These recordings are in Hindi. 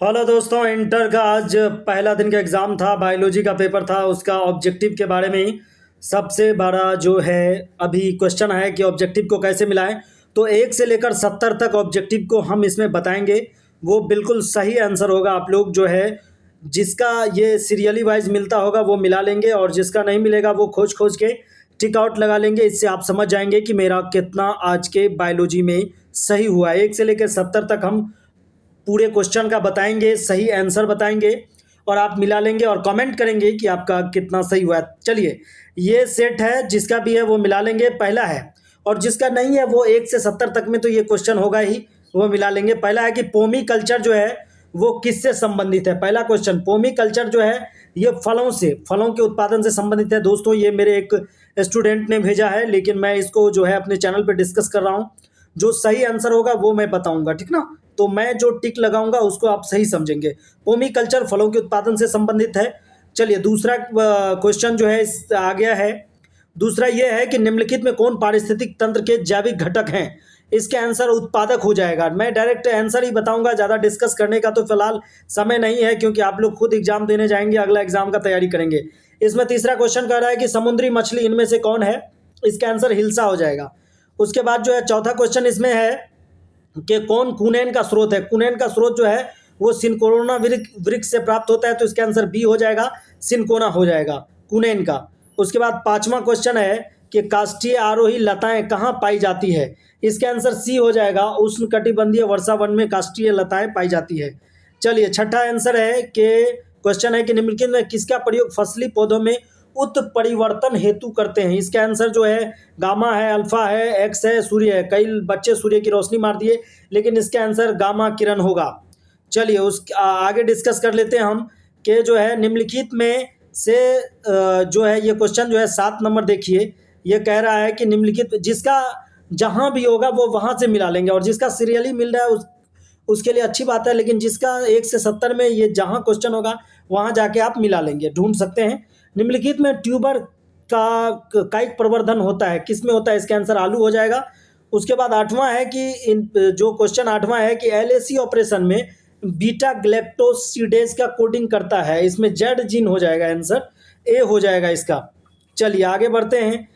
हेलो दोस्तों, इंटर का आज पहला दिन का एग्ज़ाम था। बायोलॉजी का पेपर था। उसका ऑब्जेक्टिव के बारे में सबसे बड़ा जो है अभी क्वेश्चन है कि ऑब्जेक्टिव को कैसे मिलाएं। तो 1 से लेकर 70 तक ऑब्जेक्टिव को हम इसमें बताएंगे। वो बिल्कुल सही आंसर होगा। आप लोग जो है जिसका ये सीरियली वाइज मिलता होगा वो मिला लेंगे, और जिसका नहीं मिलेगा वो खोज खोज के टिक आउट लगा लेंगे। इससे आप समझ जाएंगे कि मेरा कितना आज के बायोलॉजी में सही हुआ है। 1 से लेकर 70 तक हम पूरे क्वेश्चन का बताएंगे, सही आंसर बताएंगे, और आप मिला लेंगे और कमेंट करेंगे कि आपका कितना सही हुआ है। चलिए, ये सेट है, जिसका भी है वो मिला लेंगे, पहला है। और जिसका नहीं है वो 1 से 70 तक में तो ये क्वेश्चन होगा ही, वो मिला लेंगे। पहला है कि पोमी कल्चर जो है वो किससे संबंधित है। पहला क्वेश्चन, पोमी कल्चर जो है ये फलों के उत्पादन से संबंधित है। दोस्तों, ये मेरे एक स्टूडेंट ने भेजा है, लेकिन मैं इसको जो है अपने चैनल पे डिस्कस कर रहा हूँ। जो सही आंसर होगा वो मैं बताऊंगा, ठीक ना। तो मैं जो टिक लगाऊंगा उसको आप सही समझेंगे। पोमी कल्चर फलों के उत्पादन से संबंधित है। चलिए, दूसरा क्वेश्चन जो है आ गया है। दूसरा ये है कि निम्नलिखित में कौन पारिस्थितिक तंत्र के जैविक घटक हैं। इसके आंसर उत्पादक हो जाएगा। मैं डायरेक्ट आंसर ही बताऊंगा, ज़्यादा डिस्कस करने का तो फिलहाल समय नहीं है, क्योंकि आप लोग खुद एग्जाम देने जाएंगे, अगला एग्जाम का तैयारी करेंगे। इसमें तीसरा क्वेश्चन कह रहा है कि समुद्री मछली इनमें से कौन है। इसका आंसर हिल्सा हो जाएगा। उसके बाद जो है चौथा क्वेश्चन इसमें है कि कौन कुनैन का स्रोत है। कुनैन का स्रोत जो है वो सिनकोना वृक्ष से प्राप्त होता है। तो इसका आंसर बी हो जाएगा, सिनकोना हो जाएगा कुनैन का। उसके बाद पांचवा क्वेश्चन है कि काष्ठीय आरोही लताएं कहाँ पाई जाती है। इसका आंसर सी हो जाएगा, उष्णकटिबंधीय वर्षा वन में काष्ठीय लताएं पाई जाती है। चलिए, छठा आंसर है कि क्वेश्चन है कि निम्नलिखित में किसका प्रयोग फसली पौधों में उत्परिवर्तन हेतु करते हैं। इसका आंसर जो है गामा है, अल्फा है, एक्स है, सूर्य है। कई बच्चे सूर्य की रोशनी मार दिए, लेकिन इसका आंसर गामा किरण होगा। चलिए, उस आगे डिस्कस कर लेते हैं हम कि जो है निम्नलिखित में से जो है ये क्वेश्चन जो है 7 नंबर देखिए। ये कह रहा है कि निम्नलिखित जिसका जहां भी होगा वो वहां से मिला लेंगे, और जिसका सीरियली मिल रहा है उसके लिए अच्छी बात है, लेकिन जिसका 1 से 70 में ये जहां क्वेश्चन होगा वहां जाके आप मिला लेंगे, ढूंढ सकते हैं। निम्नलिखित में ट्यूबर का कायिक प्रवर्धन होता है, किस में होता है। इसका आंसर आलू हो जाएगा। उसके बाद आठवां है कि जो क्वेश्चन आठवां है कि एलएसी ऑपरेशन में बीटा ग्लैक्टोसिडेज का कोडिंग करता है। इसमें जेड जीन हो जाएगा, आंसर ए हो जाएगा इसका। चलिए, आगे बढ़ते हैं।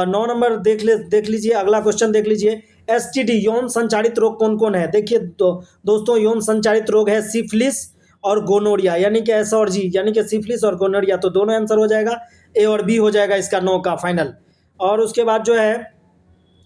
9 नंबर देख लीजिए, अगला क्वेश्चन देख लीजिए। एसटीडी यौन संचारित रोग कौन कौन है। देखिए दोस्तों, यौन संचारित रोग है सिफिलिस और गोनोरिया, यानी कि एस और जी, यानी कि सिफिलिस और गोनोरिया। तो दोनों आंसर हो जाएगा, ए और बी हो जाएगा इसका 9 का फाइनल। और उसके बाद जो है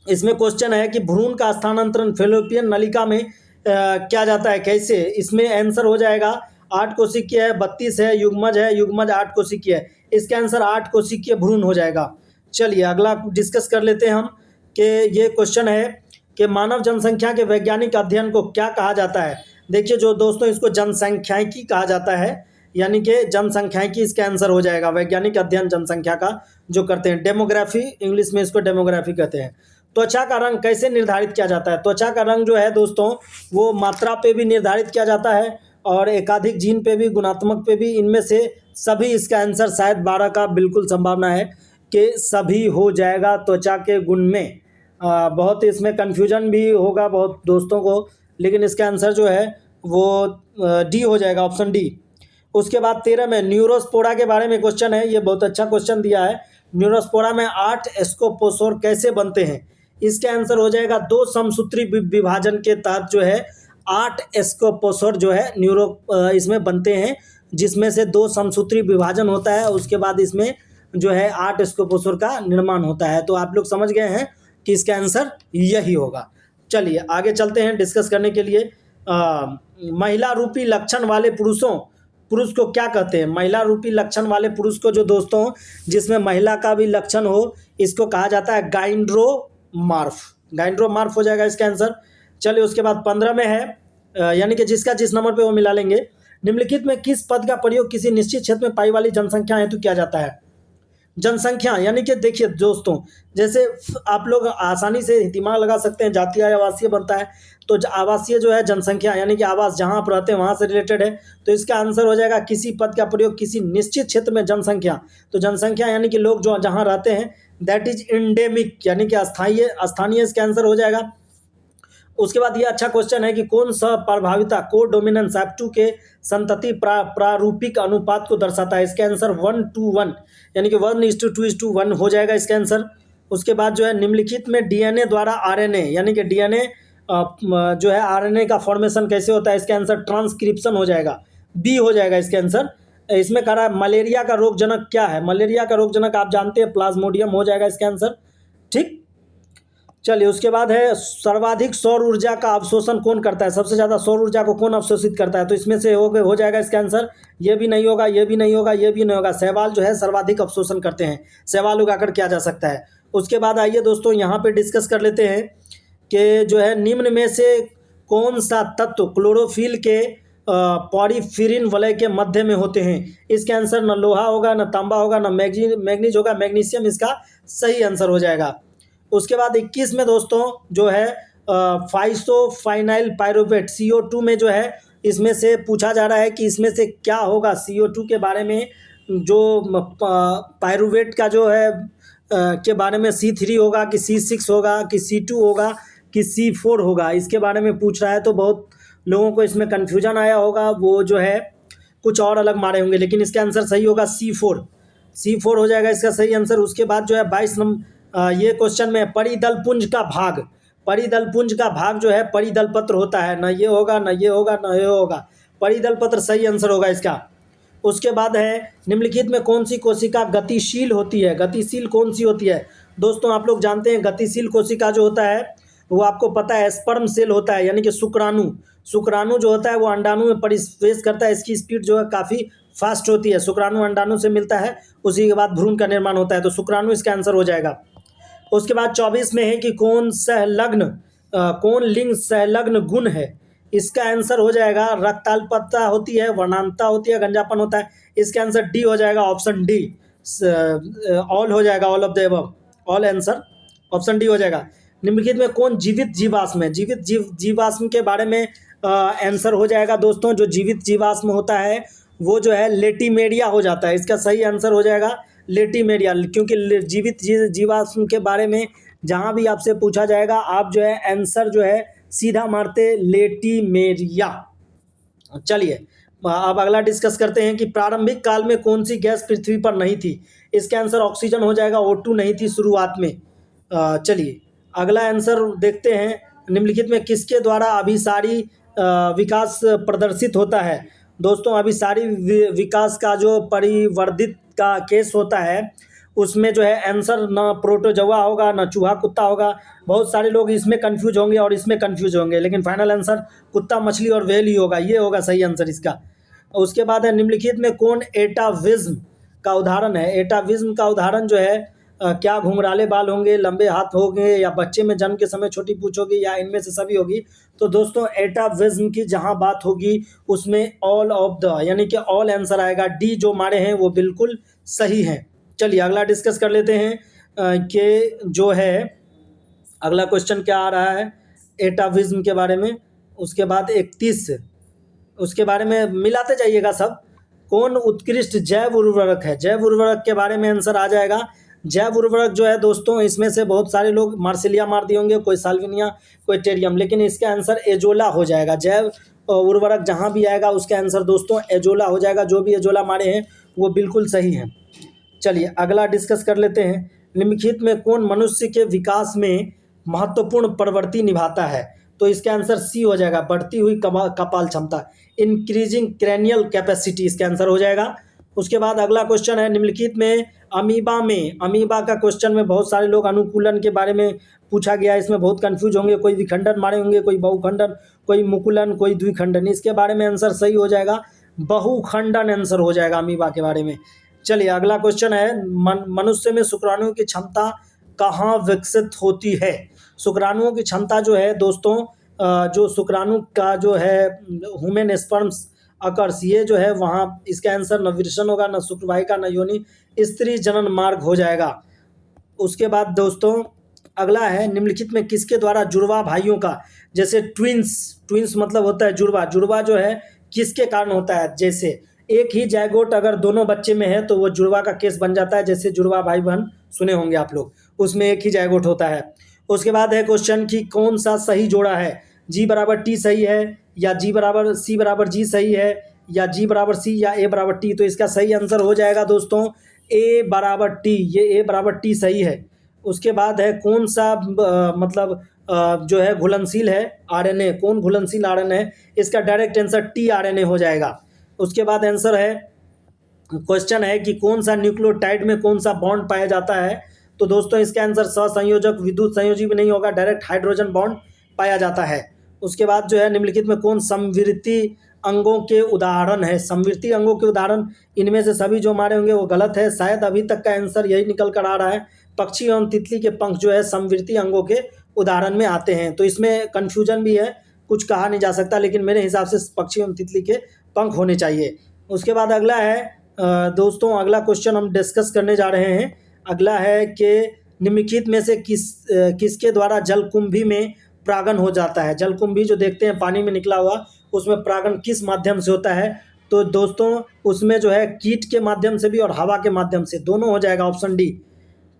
इसमें क्वेश्चन है कि भ्रूण का स्थानांतरण फेलोपियन नलिका में क्या जाता है, कैसे। इसमें आंसर हो जाएगा 8 कोशिकीय है, 32 है, युग्मज है, युग्मज 8 कोशिकीय है। इसका आंसर 8 कोशिकीय भ्रूण हो जाएगा। चलिए, अगला डिस्कस कर लेते हैं हम कि ये क्वेश्चन है कि मानव जनसंख्या के वैज्ञानिक अध्ययन को क्या कहा जाता है। देखिए जो दोस्तों, इसको जनसंख्यायिकी कहा जाता है, यानी कि जनसंख्यायिकी इसका आंसर हो जाएगा। वैज्ञानिक अध्ययन जनसंख्या का जो करते हैं, डेमोग्राफी, इंग्लिश में इसको डेमोग्राफी कहते हैं। त्वचा का रंग कैसे निर्धारित किया जाता है। त्वचा का रंग जो है दोस्तों वो मात्रा पे भी निर्धारित किया जाता है, और एकाधिक जीन पे भी, गुणात्मक पे भी। इनमें से सभी, इसका आंसर शायद 12 का बिल्कुल संभावना है कि सभी हो जाएगा त्वचा के गुण में। बहुत इसमें कन्फ्यूजन भी होगा बहुत दोस्तों को, लेकिन इसका आंसर जो है वो डी हो जाएगा, ऑप्शन डी। उसके बाद 13 में न्यूरोस्पोरा के बारे में क्वेश्चन है। ये बहुत अच्छा क्वेश्चन दिया है। न्यूरोस्पोरा में 8 स्कोपोसोर कैसे बनते हैं। इसका आंसर हो जाएगा 2 समसूत्री विभाजन के तहत जो है 8 स्कोपोसोर जो है इसमें बनते हैं, जिसमें से 2 समसूत्री विभाजन होता है। उसके बाद इसमें जो है 8 स्कोपोसोर का निर्माण होता है। तो आप लोग समझ गए हैं कि इसका आंसर यही होगा। चलिए, आगे चलते हैं डिस्कस करने के लिए। महिला रूपी लक्षण वाले पुरुष को क्या कहते हैं। महिला रूपी लक्षण वाले पुरुष को जो दोस्तों, जिसमें महिला का भी लक्षण हो, इसको कहा जाता है गाइंड्रोमार्फ। गाइंड्रोमार्फ हो जाएगा इसका आंसर। चलिए, उसके बाद 15 में है, यानी कि जिसका जिस नंबर पे वो मिला लेंगे। निम्नलिखित में किस पद का प्रयोग किसी निश्चित क्षेत्र में पाई वाली जनसंख्या हेतु किया जाता है। जनसंख्या, यानी कि देखिए दोस्तों, जैसे आप लोग आसानी से दिमाग लगा सकते हैं, जातीय आवासीय बनता है। तो आवासीय जो है जनसंख्या, यानी कि आवास जहां आप रहते हैं वहां से रिलेटेड है। तो इसका आंसर हो जाएगा किसी पद का प्रयोग किसी निश्चित क्षेत्र में जनसंख्या। तो जनसंख्या यानी कि लोग जो जहां रहते हैं, दैट इज इंडेमिक, यानी कि स्थानीय इसका आंसर हो जाएगा। उसके बाद ये अच्छा क्वेश्चन है कि कौन सा प्रभाविता को डोमिनेंस F2 के संतति प्रारूपिक अनुपात को दर्शाता है। इसका आंसर 1:1 यानी कि 1:2:1 हो जाएगा इसका आंसर। उसके बाद जो है निम्नलिखित में डीएनए द्वारा आरएनए यानी कि डीएनए जो है आरएनए का फॉर्मेशन कैसे होता है, इसका आंसर ट्रांसक्रिप्शन हो जाएगा, बी हो जाएगा इसका आंसर। इसमें कह रहा है मलेरिया का रोगजनक क्या है, मलेरिया का रोगजनक आप जानते हैं प्लाज्मोडियम हो जाएगा इसका आंसर। ठीक, चलिए उसके बाद है सर्वाधिक सौर ऊर्जा का अवशोषण कौन करता है, सबसे ज़्यादा सौर ऊर्जा को कौन अवशोषित करता है, तो इसमें से हो जाएगा इसका आंसर। ये भी नहीं होगा, ये भी नहीं होगा, ये भी नहीं होगा। शैवाल जो है सर्वाधिक अवशोषण करते हैं, शैवाल उगाकर किया जा सकता है। उसके बाद आइए दोस्तों यहाँ पे डिस्कस कर लेते हैं कि जो है निम्न में से कौन सा तत्व क्लोरोफिल के पॉरीफिरिन वलय के मध्य में होते हैं। इसका आंसर न लोहा होगा, न तांबा होगा, न मैग्नीज होगा, मैग्नीशियम इसका सही आंसर हो जाएगा। उसके बाद 21 में दोस्तों जो है फाइसोफाइनाइल पायरुवेट CO2 में जो है इसमें से पूछा जा रहा है कि इसमें से क्या होगा CO2 के बारे में, जो पायरुवेट का जो है के बारे में C3 होगा कि C6 होगा कि C2 होगा कि C4 होगा, इसके बारे में पूछ रहा है। तो बहुत लोगों को इसमें कन्फ्यूजन आया होगा, वो जो है कुछ और अलग मारे होंगे, लेकिन इसका आंसर सही होगा C4 हो जाएगा इसका सही आंसर। उसके बाद जो है 22 नंबर ये क्वेश्चन में परिदल पुंज का भाग जो है परिदल पत्र होता है, ना ये होगा, ना ये होगा, ना ये होगा, परिदल पत्र सही आंसर होगा इसका। उसके बाद है निम्नलिखित में कौन सी कोशिका गतिशील होती है, गतिशील कौन सी होती है। दोस्तों आप लोग जानते हैं गतिशील कोशिका जो होता है वो आपको पता है स्पर्म सेल होता है, यानी कि शुक्राणु जो होता है वो अंडाणु में परिवेश करता है। इसकी स्पीड जो है काफ़ी फास्ट होती है, शुक्राणु अंडाणु से मिलता है, उसी के बाद भ्रूण का निर्माण होता है, तो शुक्राणु इसका आंसर हो जाएगा। उसके बाद 24 में है कि कौन लिंग संलग्न गुण है, इसका आंसर हो जाएगा रक्ताल्पता होती है, वर्णांता होती है, गंजापन होता है, इसका आंसर डी हो जाएगा, ऑप्शन डी ऑल हो जाएगा, all of the above, all answer option D हो जाएगा। निम्नलिखित में कौन जीवित जीवाश्म है, जीवित जीवाश्म के बारे में आंसर हो जाएगा दोस्तों, जो जीवित जीवाश्म होता है वो जो है लेटिमेरिया हो जाता है, इसका सही आंसर हो जाएगा लेटिमेरिया, क्योंकि जीवित जीवाश्म के बारे में जहाँ भी आपसे पूछा जाएगा आप जो है आंसर जो है सीधा मारते लेटिमेरिया। चलिए अब अगला डिस्कस करते हैं कि प्रारंभिक काल में कौन सी गैस पृथ्वी पर नहीं थी, इसका आंसर ऑक्सीजन हो जाएगा, O2 नहीं थी शुरुआत में। चलिए अगला आंसर देखते हैं, निम्नलिखित में किसके द्वारा अभिसारी विकास प्रदर्शित होता है। दोस्तों अभिसारी विकास का जो परिवर्धित का केस होता है उसमें जो है आंसर ना प्रोटोजोआ होगा, ना चूहा कुत्ता होगा। बहुत सारे लोग इसमें कंफ्यूज होंगे और इसमें कंफ्यूज होंगे, लेकिन फाइनल आंसर कुत्ता, मछली और व्हेल ही होगा, ये होगा सही आंसर इसका। उसके बाद है निम्नलिखित में कौन एटाविज्म का उदाहरण है। एटाविज्म का उदाहरण जो है क्या घुंघराले बाल होंगे, लंबे हाथ होंगे, या बच्चे में जन्म के समय छोटी पूंछ होगी, या इनमें से सभी होगी। तो दोस्तों एटाविज्म की जहां बात होगी उसमें ऑल ऑफ द यानी कि ऑल आंसर आएगा, डी जो मारे हैं वो बिल्कुल सही है। चलिए अगला डिस्कस कर लेते हैं कि जो है अगला क्वेश्चन क्या आ रहा है एटाविज्म के बारे में। उसके बाद 31 उसके बारे में मिलाते जाइएगा सब। कौन उत्कृष्ट जैव उर्वरक है, जैव उर्वरक के बारे में आंसर आ जाएगा। जैव उर्वरक जो है दोस्तों इसमें से बहुत सारे लोग मार्सिलिया मार दिए होंगे, कोई साल्विनिया, कोई टेरियम, लेकिन इसका आंसर एजोला हो जाएगा। जैव उर्वरक जहाँ भी आएगा उसका आंसर दोस्तों एजोला हो जाएगा, जो भी एजोला मारे हैं वो बिल्कुल सही हैं। चलिए अगला डिस्कस कर लेते हैं, निम्नलिखित में कौन मनुष्य के विकास में महत्वपूर्ण प्रवृत्ति निभाता है। तो इसका आंसर सी हो जाएगा, बढ़ती हुई कपाल क्षमता, इंक्रीजिंग क्रैनियल कैपेसिटी, इसका आंसर हो जाएगा। उसके बाद अगला क्वेश्चन है निम्नलिखित में अमीबा का क्वेश्चन में बहुत सारे लोग अनुकूलन के बारे में पूछा गया है, इसमें बहुत कंफ्यूज होंगे, कोई विखंडन मारे होंगे, कोई बहुखंडन, कोई मुकुलन, कोई द्विखंडन, इसके बारे में आंसर सही हो जाएगा, बहुखंडन आंसर हो जाएगा अमीबा के बारे में। चलिए अगला क्वेश्चन है मनुष्य में शुक्राणुओं की क्षमता कहाँ विकसित होती है। शुक्राणुओं की क्षमता जो है दोस्तों जो शुक्राणु का जो है ह्यूमन स्पर्म्स अकर्स, ये जो है वहाँ इसका आंसर न विरसन होगा, न शुक्रवाहिका, न योनि, स्त्री जनन मार्ग हो जाएगा। उसके बाद दोस्तों अगला है निम्नलिखित में किसके द्वारा जुड़वा भाइयों का, जैसे ट्विंस मतलब होता है जुड़वा जो है किसके कारण होता है। जैसे एक ही जायगोट अगर दोनों बच्चे में है तो वो जुड़वा का केस बन जाता है, जैसे जुड़वा भाई बहन सुने होंगे आप लोग, उसमें एक ही जायगोट होता है। उसके बाद है क्वेश्चन कि कौन सा सही जोड़ा है, जी बराबर टी सही है, या जी बराबर सी बराबर जी सही है, या जी बराबर सी, या ए बराबर टी। तो इसका सही आंसर हो जाएगा दोस्तों ए बराबर टी। ये ए बराबर टी सही है। उसके बाद है कौन सा मतलब जो है घुलनशील है आरएनए, कौन घुलनशील आरएनए है? इसका डायरेक्ट आंसर टी आरएनए हो जाएगा। उसके बाद आंसर है, क्वेश्चन है कि कौन सा न्यूक्लियोटाइड में कौन सा बॉन्ड पाया जाता है? तो दोस्तों इसका आंसर सहसंयोजक विद्युत संयोजी भी नहीं होगा, डायरेक्ट हाइड्रोजन बॉन्ड पाया जाता है। उसके बाद जो है निम्नलिखित में कौन समवर्ती अंगों के उदाहरण है? समवर्ती अंगों के उदाहरण इनमें से सभी जो हमारे होंगे वो गलत है। शायद अभी तक का आंसर यही निकल कर आ रहा है, पक्षी एवं तितली के पंख जो है समवर्ती अंगों के उदाहरण में आते हैं। तो इसमें कन्फ्यूजन भी है, कुछ कहा नहीं जा सकता, लेकिन मेरे हिसाब से पक्षी एवं तितली के पंख होने चाहिए। उसके बाद अगला है दोस्तों, अगला क्वेश्चन हम डिस्कस करने जा रहे हैं। अगला है कि निम्नलिखित में से किसके द्वारा जलकुंभी में परागण हो जाता है? जलकुंभी जो देखते हैं पानी में निकला हुआ, उसमें परागण किस माध्यम से होता है? तो दोस्तों उसमें जो है कीट के माध्यम से भी और हवा के माध्यम से, दोनों हो जाएगा, ऑप्शन डी।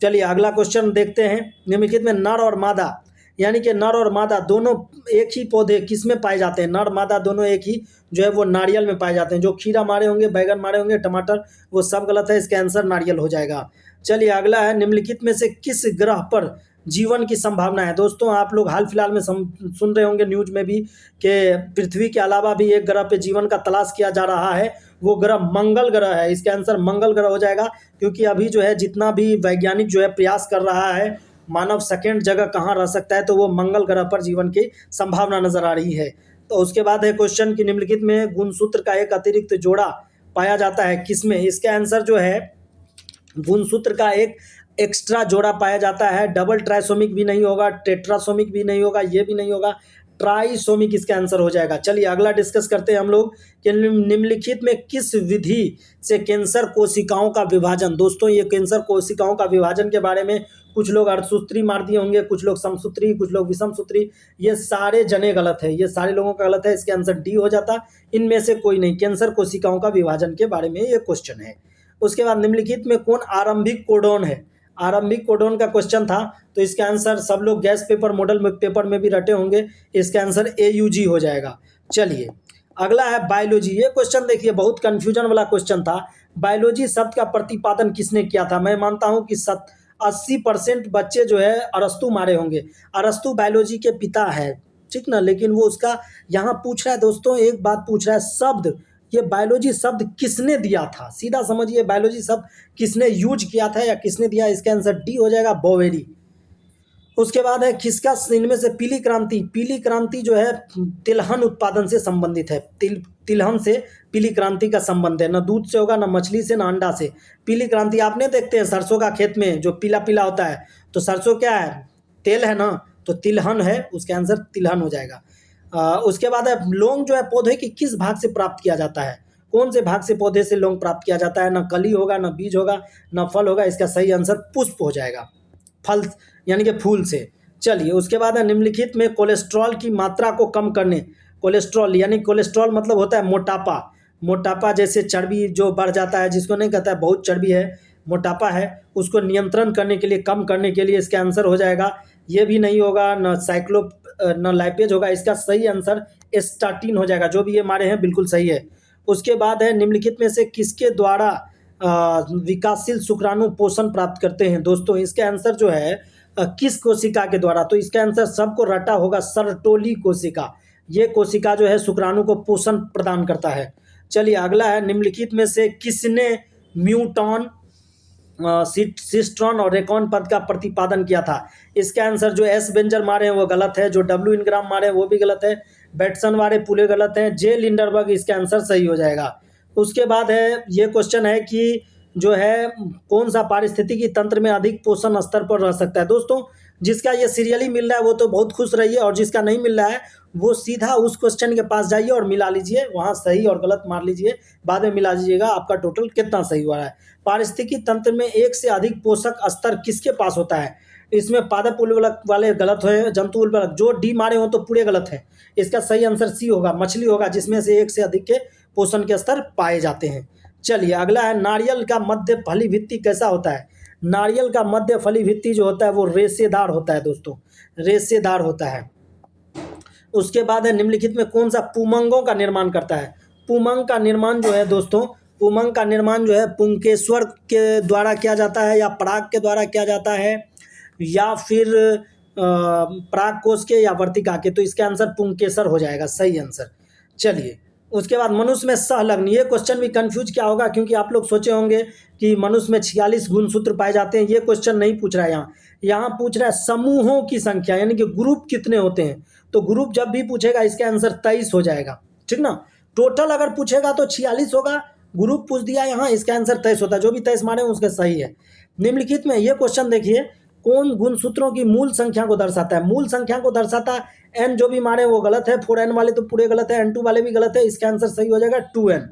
चलिए अगला क्वेश्चन देखते हैं। निम्नलिखित में नर और मादा, यानी कि नर और मादा दोनों एक ही पौधे किस में पाए जाते हैं? नर मादा दोनों एक ही जो है वो नारियल में पाए जाते हैं। जो खीरा मारे होंगे, बैगन मारे होंगे, टमाटर, वो सब गलत है। इसका आंसर नारियल हो जाएगा। चलिए अगला है, निम्नलिखित में से किस ग्रह पर जीवन की संभावना है? दोस्तों आप लोग हाल फिलहाल में सुन रहे होंगे न्यूज में भी कि पृथ्वी के अलावा भी एक ग्रह पे जीवन का तलाश किया जा रहा है, वो ग्रह मंगल ग्रह है। इसका आंसर मंगल ग्रह हो जाएगा, क्योंकि अभी जो है जितना भी वैज्ञानिक जो है प्रयास कर रहा है मानव सेकंड जगह कहाँ रह सकता है, तो वो मंगल ग्रह पर जीवन की संभावना नजर आ रही है। तो उसके बाद है क्वेश्चन की निम्नलिखित में गुणसूत्र का एक अतिरिक्त जोड़ा पाया जाता है किसमें? इसका आंसर जो है गुणसूत्र का एक एक्स्ट्रा जोड़ा पाया जाता है। डबल ट्राइसोमिक भी नहीं होगा, टेट्रासोमिक भी नहीं होगा, ये भी नहीं होगा, ट्राइसोमिक इसका आंसर हो जाएगा। चलिए अगला डिस्कस करते हैं हम लोग कि निम्नलिखित में किस विधि से कैंसर कोशिकाओं का विभाजन? दोस्तों ये कैंसर कोशिकाओं का विभाजन के बारे में कुछ लोग अर्धसूत्री मार दिए होंगे, कुछ लोग समसूत्री, कुछ लोग विषमसूत्री, ये सारे जने गलत है, ये सारे लोगों का गलत है। इसके आंसर डी हो जाता, इनमें से कोई नहीं। कैंसर कोशिकाओं का विभाजन के बारे में ये क्वेश्चन है। उसके बाद निम्नलिखित में कौन आरंभिक कोडोन है? आरंभिक कोडोन का क्वेश्चन था, तो इसका आंसर सब लोग गैस पेपर मॉडल में पेपर में भी रटे होंगे, इसका आंसर AUG हो जाएगा। चलिए अगला है बायोलॉजी। ये क्वेश्चन देखिए बहुत कंफ्यूजन वाला क्वेश्चन था। बायोलॉजी शब्द का प्रतिपादन किसने किया था? मैं मानता हूं कि 80% बच्चे जो है अरस्तु मारे होंगे। अरस्तु बायोलॉजी के पिता है, ठीक ना, लेकिन वो उसका यहाँ पूछ रहा है दोस्तों, एक बात पूछ रहा है, शब्द ये बायोलॉजी शब्द किसने दिया था? सीधा समझिए, बायोलॉजी शब्द किसने यूज किया था या किसने दिया? इसका आंसर डी हो जाएगा, बोवेरी। उसके बाद है किसका इनमें से पीली क्रांति? पीली क्रांति जो है तिलहन उत्पादन से संबंधित है। तिलहन से पीली क्रांति का संबंध है, न दूध से होगा, न मछली से, न अंडा से। पीली क्रांति आपने देखते हैं सरसों का खेत में जो पीला पीला होता है, तो सरसों क्या है? तेल है ना, तो तिलहन है, उसके आंसर तिलहन हो जाएगा। उसके बाद है लौंग जो है पौधे के किस भाग से प्राप्त किया जाता है? कौन से भाग से पौधे से लौंग प्राप्त किया जाता है? न कली होगा, न बीज होगा, न फल होगा। इसका सही आंसर पुष्प हो जाएगा, फल यानी कि फूल से। चलिए उसके बाद है निम्नलिखित में कोलेस्ट्रॉल की मात्रा को कम करने, कोलेस्ट्रॉल यानी कोलेस्ट्रॉल मतलब होता है मोटापा। मोटापा जैसे चर्बी जो बढ़ जाता है, जिसको नहीं कहता है बहुत चर्बी है, मोटापा है, उसको नियंत्रण करने के लिए, कम करने के लिए इसका आंसर हो जाएगा, ये भी नहीं होगा, न लाइपेज होगा। इसका सही आंसर स्टार्टिन हो जाएगा। जो भी ये मारे हैं बिल्कुल सही है। उसके बाद है निम्नलिखित में से किसके द्वारा विकासशील शुक्राणु पोषण प्राप्त करते हैं? दोस्तों इसका आंसर जो है किस कोशिका के द्वारा? तो इसका आंसर सबको रटा होगा, सर्टोली कोशिका। ये कोशिका जो है शुक्राणु को पोषण प्रदान करता है। चलिए अगला है निम्नलिखित में से किसने म्यूटॉन, सिस्ट्रॉन और रेकॉन पद का प्रतिपादन किया था? इसका आंसर जो एस बेंजर मारे हैं वो गलत है, जो डब्ल्यू इनग्राम मारे हैं वो भी गलत है, बैटसन वाले पूरे गलत हैं, जे लिंडरबर्ग इसका आंसर सही हो जाएगा। उसके बाद है ये क्वेश्चन है कि जो है कौन सा पारिस्थितिकी तंत्र में अधिक पोषण स्तर पर रह सकता है? दोस्तों जिसका ये सीरियली मिल रहा है वो तो बहुत खुश रहिए, और जिसका नहीं मिल रहा है वो सीधा उस क्वेश्चन के पास जाइए और मिला लीजिए, वहाँ सही और गलत मार लीजिए, बाद में मिला लीजिएगा आपका टोटल कितना सही हुआ है। पारिस्थितिकी तंत्र में एक से अधिक पोषक स्तर किसके पास होता है? इसमें पादप उर्वरक वाले गलत है, जंतु उर्वरक जो डी मारे हो तो पूरे गलत है। इसका सही आंसर सी होगा, मछली होगा, जिसमें से एक से अधिक के पोषण के स्तर पाए जाते हैं। चलिए अगला है नारियल का मध्य फली भित्ति कैसा होता है? नारियल का मध्य फली भित्ति जो होता है वो रेशेदार होता है दोस्तों, रेशेदार होता है। उसके बाद है निम्नलिखित में कौन सा पुमंगों का निर्माण करता है। पुमंग का निर्माण जो है दोस्तों, पुमंग का निर्माण जो है पुंकेश्वर के द्वारा किया जाता है, या पराग के द्वारा किया जाता है, या फिर पराग कोश के या वर्तिका के। तो इसका आंसर पुंकेसर हो जाएगा, सही आंसर। चलिए उसके बाद मनुष्य में सहलग्न, ये क्वेश्चन भी कंफ्यूज क्या होगा, क्योंकि आप लोग सोचे होंगे कि मनुष्य में 46 गुणसूत्र पाए जाते हैं। ये क्वेश्चन नहीं पूछ रहा है यहाँ पूछ रहा है समूहों की संख्या, यानी कि ग्रुप कितने होते हैं। तो ग्रुप जब भी पूछेगा इसका आंसर 23 हो जाएगा, ठीक ना। टोटल अगर पूछेगा तो 46 होगा, ग्रुप पूछ दिया यहाँ, इसका आंसर 23 होता है। जो भी 23 माने उसके सही है। निम्नलिखित में ये क्वेश्चन देखिए, कौन गुणसूत्रों की मूल संख्या को दर्शाता है। मूल संख्या को दर्शाता है एन, जो भी मारे वो गलत है, 4n वाले तो पूरे गलत है, n2 वाले भी गलत है, इसका आंसर सही हो जाएगा 2n।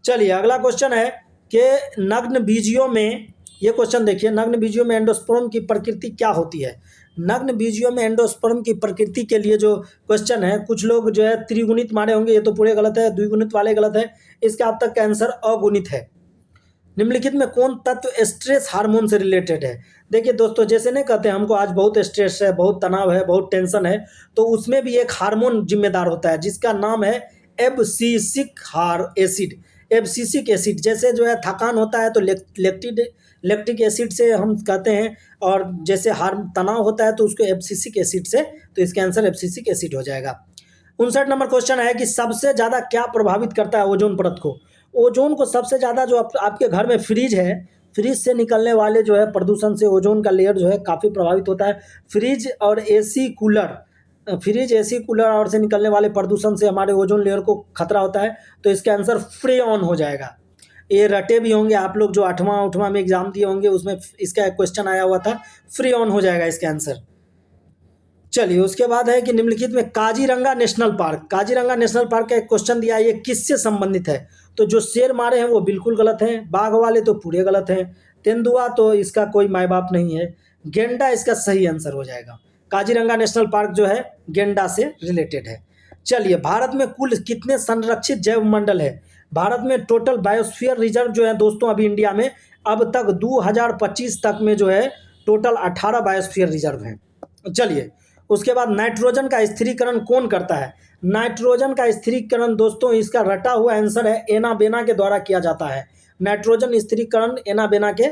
चलिए अगला क्वेश्चन है कि नग्न बीजियों में, ये क्वेश्चन देखिए, नग्न बीजियों में एंडोस्पर्म की प्रकृति क्या होती है। नग्न बीजियों में एंडोस्पर्म की प्रकृति के लिए जो क्वेश्चन है, कुछ लोग जो है त्रिगुणित मारे होंगे, ये तो पूरे गलत है, द्विगुणित वाले गलत है, इसका अब तक का आंसर अगुणित है। निम्नलिखित में कौन तत्व स्ट्रेस हार्मोन से रिलेटेड है। देखिए दोस्तों, जैसे नहीं कहते हमको आज बहुत स्ट्रेस है, बहुत तनाव है, बहुत टेंशन है, तो उसमें भी एक हार्मोन जिम्मेदार होता है जिसका नाम है एब्सिसिक एसिड। एब्सिसिक एसिड, जैसे जो है थकान होता है तो लैक्टिक एसिड से हम कहते हैं, और जैसे तनाव होता है तो उसको एब्सिसिक एसिड से, तो इसका आंसर एब्सिसिक एसिड हो जाएगा। 59 नंबर क्वेश्चन है कि सबसे ज़्यादा क्या प्रभावित करता है ओजोन परत को। ओजोन को सबसे ज़्यादा, जो आपके घर में फ्रिज है, फ्रिज से निकलने वाले जो है प्रदूषण से ओजोन का लेयर जो है काफ़ी प्रभावित होता है। फ्रिज और AC cooler, fridge AC cooler और से निकलने वाले प्रदूषण से हमारे ओजोन लेयर को खतरा होता है। तो इसका आंसर फ्रेऑन हो जाएगा। ये रटे भी होंगे आप लोग, जो 8वां में एग्जाम दिए होंगे, उसमें इसका क्वेश्चन आया हुआ था, फ्रेऑन हो जाएगा इसका आंसर। चलिए उसके बाद है कि निम्नलिखित में Kaziranga national park, Kaziranga national park का एक क्वेश्चन दिया है, ये किससे संबंधित है। तो जो शेर मारे हैं वो बिल्कुल गलत हैं, बाघ वाले तो पूरे गलत हैं, तेंदुआ तो इसका कोई माँ बाप नहीं है, गेंडा इसका सही आंसर हो जाएगा। काजीरंगा नेशनल पार्क जो है गेंडा से रिलेटेड है। चलिए भारत में कुल कितने संरक्षित जैव मंडल है। भारत में टोटल बायोस्फीयर रिजर्व जो है दोस्तों, अभी इंडिया में अब तक 2025 तक में जो है टोटल 18 बायोस्फीयर रिजर्व हैं। चलिए उसके बाद नाइट्रोजन का स्थिरीकरण कौन करता है। नाइट्रोजन का स्थिरीकरण दोस्तों, इसका रटा हुआ आंसर है एनाबेना के द्वारा किया जाता है। नाइट्रोजन स्थिरीकरण एनाबेना के,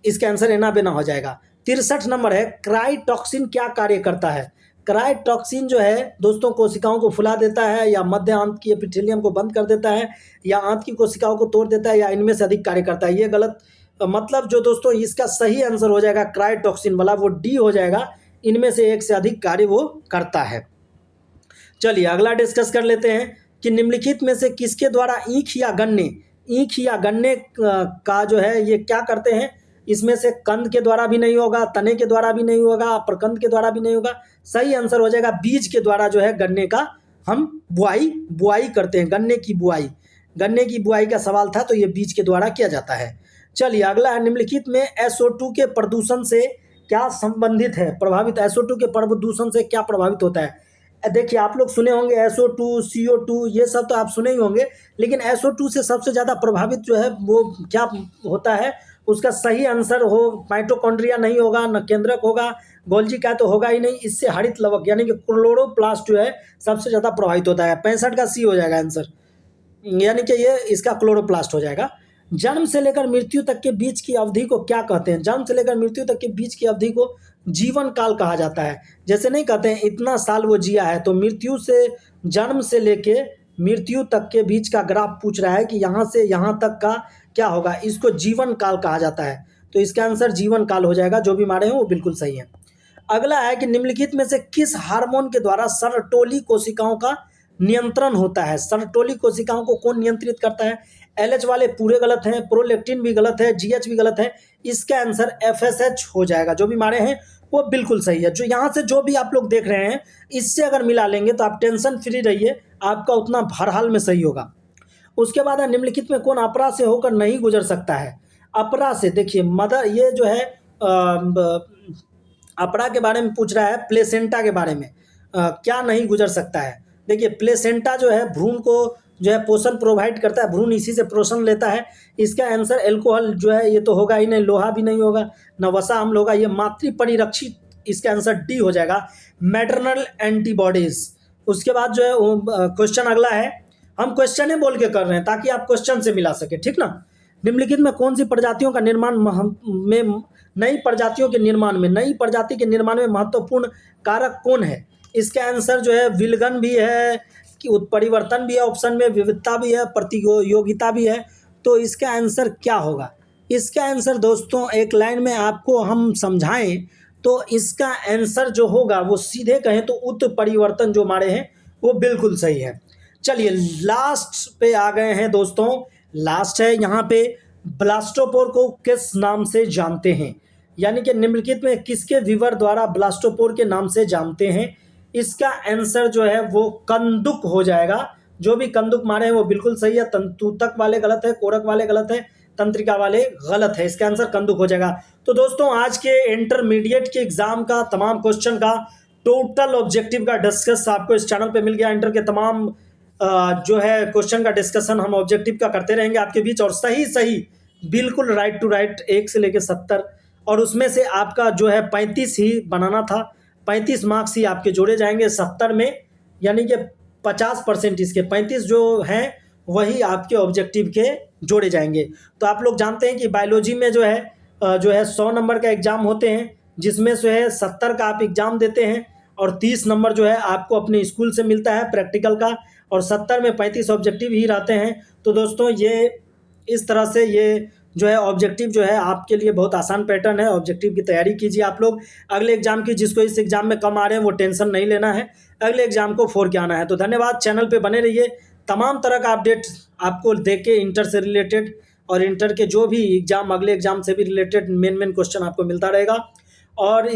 इसका आंसर एनाबेना हो जाएगा। 63 नंबर है, क्राइटॉक्सिन क्या कार्य करता है। क्राइटॉक्सिन जो है दोस्तों, कोशिकाओं को फुला देता है, या मध्य आंत की एपिथेलियम को बंद कर देता है, या आंत की कोशिकाओं को तोड़ देता है, या इनमें से अधिक कार्य करता है। ये गलत, मतलब जो दोस्तों इसका सही आंसर हो जाएगा क्राइटॉक्सिन वाला, वो डी हो जाएगा। इनमें से एक से अधिक कार्य वो करता है। चलिए अगला डिस्कस कर लेते हैं कि निम्नलिखित में से किसके द्वारा ईख या गन्ने का जो है ये क्या करते हैं। इसमें से कंद के द्वारा भी नहीं होगा, तने के द्वारा भी नहीं होगा, प्रकंद के द्वारा भी नहीं होगा। सही आंसर हो जाएगा बीज के द्वारा जो है गन्ने का हम बुआई करते हैं। गन्ने की बुआई का सवाल था, तो ये बीज के द्वारा किया जाता है। चलिए अगला है, निम्नलिखित में SO2 के प्रदूषण से क्या संबंधित है, प्रभावित, SO2 के प्रदूषण से क्या प्रभावित होता है। देखिए आप लोग सुने होंगे SO2, CO2, ये सब तो आप सुने ही होंगे, लेकिन SO2 से सबसे ज़्यादा प्रभावित जो है वो क्या होता है, उसका सही आंसर हो माइटोकॉन्ड्रिया नहीं होगा, न केंद्रक होगा, गोल्जी का तो होगा ही नहीं, इससे हरित लवक यानी कि क्लोरोप्लास्ट जो है सबसे ज़्यादा प्रभावित होता है। 65 का सी हो जाएगा आंसर, यानी कि ये इसका क्लोरोप्लास्ट हो जाएगा। जन्म से लेकर मृत्यु तक के बीच की अवधि को क्या कहते हैं। जन्म से लेकर मृत्यु तक के बीच की अवधि को जीवन काल कहा जाता है। जैसे नहीं कहते हैं इतना साल वो जिया है, तो मृत्यु से, जन्म से लेके मृत्यु तक के बीच का ग्राफ पूछ रहा है कि यहाँ से यहाँ तक का क्या होगा, इसको जीवन काल कहा जाता है। तो इसका आंसर जीवन काल हो जाएगा। जो भी मारे हैं वो बिल्कुल सही है। अगला है कि निम्नलिखित में से किस हार्मोन के द्वारा सरटोली कोशिकाओं का नियंत्रण होता है। सरटोली कोशिकाओं को कौन नियंत्रित करता है। LH वाले पूरे गलत हैं, प्रोलेक्टिन भी गलत है, GH भी गलत है, इसका आंसर FSH हो जाएगा। जो भी मारे हैं वो बिल्कुल सही है। जो यहाँ से जो भी आप लोग देख रहे हैं, इससे अगर मिला लेंगे तो आप टेंशन फ्री रहिए, आपका उतना हर हाल में सही होगा। उसके बाद है निम्नलिखित में कौन अपरा से होकर नहीं गुजर सकता है। अपरा से, देखिए मदर, ये जो है अपरा के बारे में पूछ रहा है, प्लेसेंटा के बारे में क्या नहीं गुजर सकता है। देखिए प्लेसेंटा जो है भ्रूण को जो है पोषण प्रोवाइड करता है, भ्रूण इसी से पोषण लेता है। इसका आंसर एल्कोहल जो है ये तो होगा ही नहीं, लोहा भी नहीं होगा, न वसा अम्ल होगा, ये मातृ परिरक्षित, इसका आंसर डी हो जाएगा। मैटरनल एंटीबॉडीज, उसके बाद जो है वो क्वेश्चन अगला है, हम क्वेश्चन ही बोल के कर रहे हैं ताकि आप क्वेश्चन से मिला सके, ठीक ना। निम्नलिखित में कौन सी प्रजातियों का निर्माण में नई प्रजातियों के निर्माण में नई प्रजाति के निर्माण में महत्वपूर्ण कारक कौन है? इसका आंसर जो है विलगन भी है, कि उत्परिवर्तन भी है, ऑप्शन में विविधता भी है, प्रतियोगिता भी है। तो इसका आंसर क्या होगा? इसका आंसर दोस्तों एक लाइन में आपको हम समझाएं तो इसका आंसर जो होगा वो सीधे कहें तो उत्परिवर्तन जो हमारे हैं वो बिल्कुल सही है। चलिए लास्ट पे आ गए हैं दोस्तों, लास्ट है यहाँ पे, ब्लास्टोपोर को किस नाम से जानते हैं? यानी कि निम्नलिखित में किसके विवर द्वारा ब्लास्टोपोर के नाम से जानते हैं? इसका आंसर जो है वो कंदुक हो जाएगा। जो भी कंदुक मारे हैं वो बिल्कुल सही है, तंतुतक वाले गलत है, कोरक वाले गलत है, तंत्रिका वाले गलत है। इसका आंसर कंदुक हो जाएगा। तो दोस्तों आज के इंटरमीडिएट के एग्जाम का तमाम क्वेश्चन का टोटल ऑब्जेक्टिव का डिस्कस आपको इस चैनल पे मिल गया। इंटर के तमाम जो है क्वेश्चन का डिस्कशन हम ऑब्जेक्टिव का करते रहेंगे आपके बीच, और सही सही बिल्कुल राइट टू राइट 1 से लेकर 70, और उसमें से आपका जो है 35 ही बनाना था, 35 मार्क्स ही आपके जोड़े जाएंगे 70 में, यानी कि 50% इसके 35 जो हैं वही आपके ऑब्जेक्टिव के जोड़े जाएंगे। तो आप लोग जानते हैं कि बायोलॉजी में जो है 100 नंबर का एग्जाम होते हैं, जिसमें जो है 70 का आप एग्जाम देते हैं और 30 नंबर जो है आपको अपने स्कूल से मिलता है प्रैक्टिकल का, और 70 में 35 ऑब्जेक्टिव ही रहते हैं। तो दोस्तों ये इस तरह से ये जो है ऑब्जेक्टिव जो है आपके लिए बहुत आसान पैटर्न है। ऑब्जेक्टिव की तैयारी कीजिए आप लोग अगले एग्जाम की। जिसको इस एग्जाम में कम आ रहे हैं वो टेंशन नहीं लेना है, अगले एग्जाम को 4 के आना है। तो धन्यवाद, चैनल पे बने रहिए, तमाम तरह का अपडेट आपको देके इंटर से रिलेटेड और इंटर के जो भी एग्जाम अगले एग्जाम से भी रिलेटेड मेन क्वेश्चन आपको मिलता रहेगा। और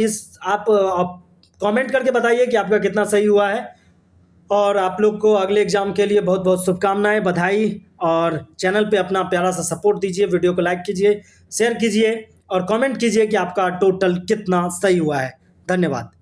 आप कमेंट करके बताइए कि आपका कितना सही हुआ है, और आप लोग को अगले एग्जाम के लिए बहुत बहुत शुभकामनाएं, बधाई। और चैनल पे अपना प्यारा सा सपोर्ट दीजिए, वीडियो को लाइक कीजिए, शेयर कीजिए और कमेंट कीजिए कि आपका टोटल कितना सही हुआ है। धन्यवाद।